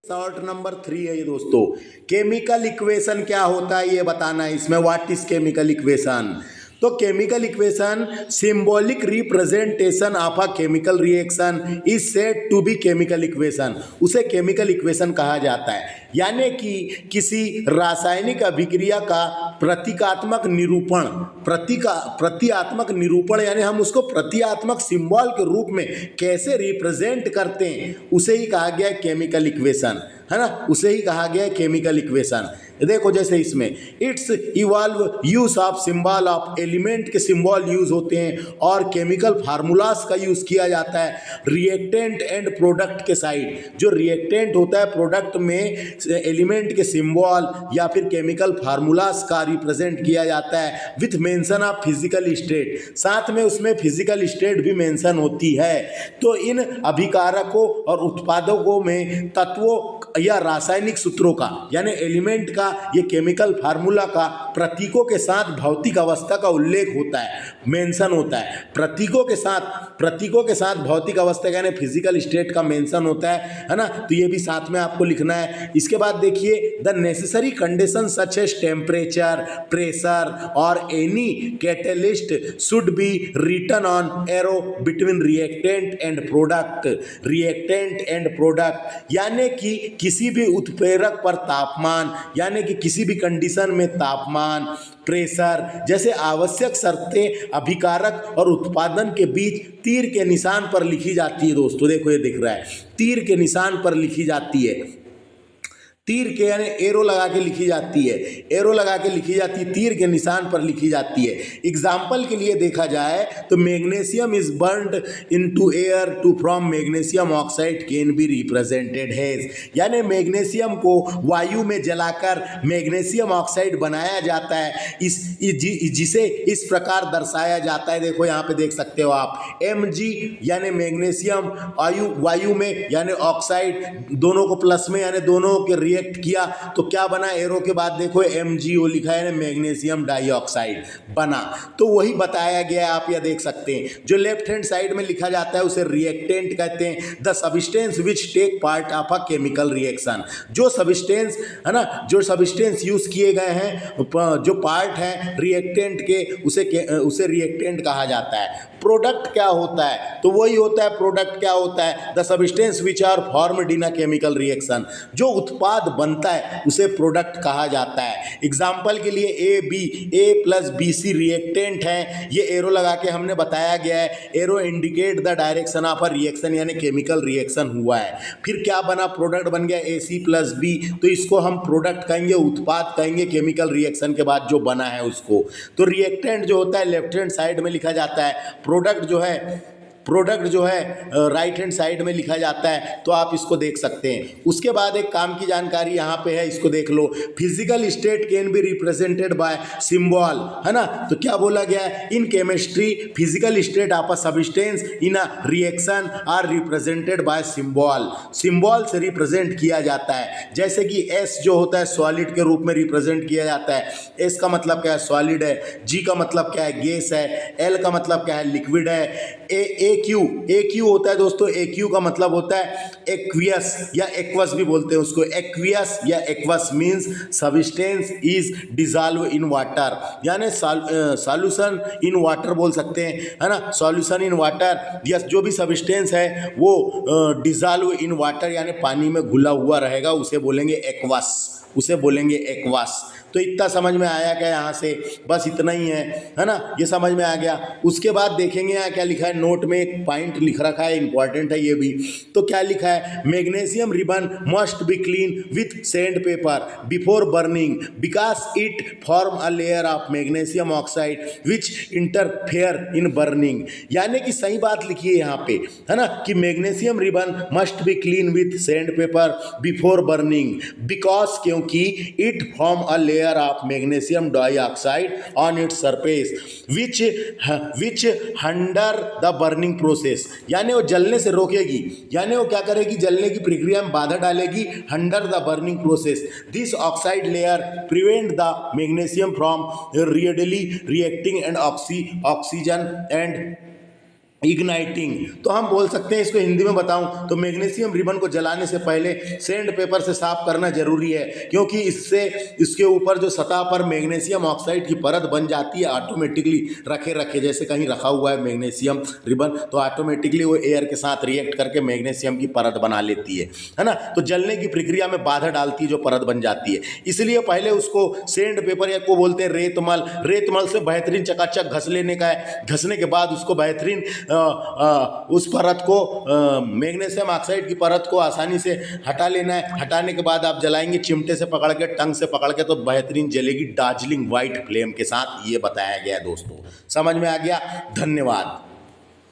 Short number 3 है ये दोस्तों। केमिकल इक्वेशन क्या होता है ये बताना है इसमें। What is chemical equation? तो chemical equation symbolic representation of a chemical reaction is said to be chemical equation. उसे केमिकल इक्वेशन कहा जाता है, यानी कि किसी रासायनिक अभिक्रिया का प्रतीकात्मक निरूपण, प्रतीकात्मक निरूपण यानी हम उसको प्रतीकात्मक सिंबल के रूप में कैसे रिप्रेजेंट करते हैं उसे ही कहा गया है केमिकल इक्वेशन, है ना। उसे ही कहा गया है केमिकल इक्वेशन। देखो जैसे इसमें it's evolve use of symbol of element के सिंबल यूज होते हैं और केमिकल फार्मूलास का यूज किया जाता है रिएक्टेंट एंड प्रोडक्ट के साइड। जो रिएक्टेंट होता है प्रोडक्ट में एलिमेंट के सिंबल या फिर केमिकल फार्मूलास का रिप्रेजेंट किया जाता है with mention of physical state. साथ में उसमें फिजिकल स्टेट भी मेंशन होती है। तो इन अभिकारकों और उत्पादकों में तत्वों या रासायनिक सूत्रों का यानी एलिमेंट का ये केमिकल फार्मूला का प्रतीकों के साथ भौतिक अवस्था का उल्लेख होता है, मेंशन होता है। प्रतीकों के साथ भौतिक अवस्था यानी फिजिकल स्टेट का मेंशन होता है ना। तो ये भी साथ में आपको लिखना है। इसके बाद देखिए the necessary condition such as temperature, pressure और any catalyst should be written on arrow between reactant and product. Reactant and product यानी कि किसी भी उत्प्रेरक पर तापमान यानी कि किसी भी कंडीशन में तापमान, प्रेशर जैसे आवश्यक शर्तें अभिकारक और उत्पादन के बीच तीर के निशान पर लिखी जाती है। दोस्तों देखो ये दिख रहा है, तीर के निशान पर लिखी जाती है। तीर के यानी एरो लगा के लिखी जाती है, एरो लगा के लिखी जाती है, तीर के निशान पर लिखी जाती है। एग्जाम्पल के लिए देखा जाए तो magnesium is burned into air to from magnesium oxide can be represented has. यानी मैग्नीशियम को वायु में जलाकर मैग्नीशियम ऑक्साइड बनाया जाता है, जिसे इस प्रकार दर्शाया जाता है। देखो यहाँ पे देख सकते हो आप Mg यानी मैग्नीशियम वायु में यानी ऑक्साइड, दोनों को प्लस में यानी दोनों के किया तो क्या बना, एरो के बाद देखो MgO लिखा है, मैग्नीशियम डाइऑक्साइड बना। तो वही बताया गया है, आप यह देख सकते हैं। जो लेफ्ट हैंड साइड में लिखा जाता है उसे रिएक्टेंट कहते हैं। The substance which take part of a chemical reaction. जो सब्सटेंस है ना, जो सब्सटेंस यूज किए गए हैं, जो पार्ट है रिएक्टेंट के, उसे रिएक्टेंट कहा जाता है। प्रोडक्ट क्या होता है? तो वही होता है, प्रोडक्ट क्या होता है, the substance which are formed in a chemical reaction. जो उत्पाद बनता है उसे प्रोडक्ट कहा जाता है। एग्जाम्पल के लिए ए प्लस BC रिएक्टेंट है, ये एरो लगा के हमने बताया गया है। Arrow indicate the direction of a reaction यानी केमिकल रिएक्शन हुआ है। फिर क्या बना, प्रोडक्ट बन गया AC प्लस B, तो इसको हम प्रोडक्ट कहेंगे, उत्पाद कहेंगे केमिकल रिएक्शन के बाद जो बना है उसको। तो रिएक्टेंट जो होता है लेफ्ट हैंड साइड में लिखा जाता है, प्रोडक्ट जो है राइट हैंड साइड में लिखा जाता है। तो आप इसको देख सकते हैं। उसके बाद एक काम की जानकारी यहाँ पे है, इसको देख लो। Physical state can be represented by symbol, है ना। तो क्या बोला गया है, in chemistry physical state of a substance in a reaction are represented by symbol. Symbol से रिप्रेजेंट किया जाता है। जैसे कि S जो होता है सॉलिड के रूप में रिप्रेजेंट किया जाता है। S का मतलब क्या है, सॉलिड है। G का मतलब क्या है, गैस है। L का मतलब क्या है, लिक्विड है। AQ होता है दोस्तों, AQ का मतलब होता है एक्वियस या एक्वस भी बोलते हैं उसको। एक्वियस या aqueous means substance is dissolve in water, यानी सॉल्यूशन इन वाटर बोल सकते हैं, है ना। सॉल्यूशन इन वाटर, यस, जो भी सब्सटेंस है वो डिजॉल्व इन वाटर यानी पानी में घुला हुआ रहेगा, उसे बोलेंगे एक्वस, उसे बोलेंगे एक्वस। तो इतना समझ में आया क्या यहाँ से? बस इतना ही है ना, ये समझ में आ गया। उसके बाद देखेंगे यहाँ क्या लिखा है, नोट में एक पॉइंट लिख रखा है, इंपॉर्टेंट है ये भी। तो क्या लिखा है, magnesium ribbon must be clean with sand paper before burning because it form a layer of magnesium oxide which interfere in burning. यानी कि सही बात लिखी है यहाँ पे, है ना, कि magnesium ribbon must be clean with sand paper before burning because, क्योंकि it form a layer of magnesium dioxide on its surface which hinder the burning process। यानी वो जलने से रोकेगी, यानी वो क्या करेगी, जलने की प्रक्रिया में बाधा डालेगी। hinder the burning process, this oxide layer prevent the magnesium from readily reacting and oxygen and igniting, तो हम बोल सकते हैं, इसको हिंदी में बताऊं तो मैग्नीशियम रिबन को जलाने से पहले सैंड पेपर से साफ करना जरूरी है, क्योंकि इससे इसके ऊपर जो सतह पर मैग्नीशियम ऑक्साइड की परत बन जाती है ऑटोमेटिकली, रखे रखे जैसे कहीं रखा हुआ है मैग्नीशियम रिबन, तो ऑटोमेटिकली वो एयर के साथ रिएक्ट करके मैग्नीशियम की परत बना लेती है ना, तो जलने की प्रक्रिया में बाधा डालती है जो परत बन जाती है। इसलिए पहले उसको सैंड पेपर या को बोलते हैं रेतमल से बेहतरीन चकाचक घस लेने का है। घसने के बाद उसको बेहतरीन उस परत को मैग्नीशियम ऑक्साइड की परत को आसानी से हटा लेना है। हटाने के बाद आप जलाएंगे चिमटे से पकड़ के, टंग से पकड़ के, तो बेहतरीन जलेगी डार्जिलिंग वाइट फ्लेम के साथ। ये बताया गया है दोस्तों, समझ में आ गया? धन्यवाद।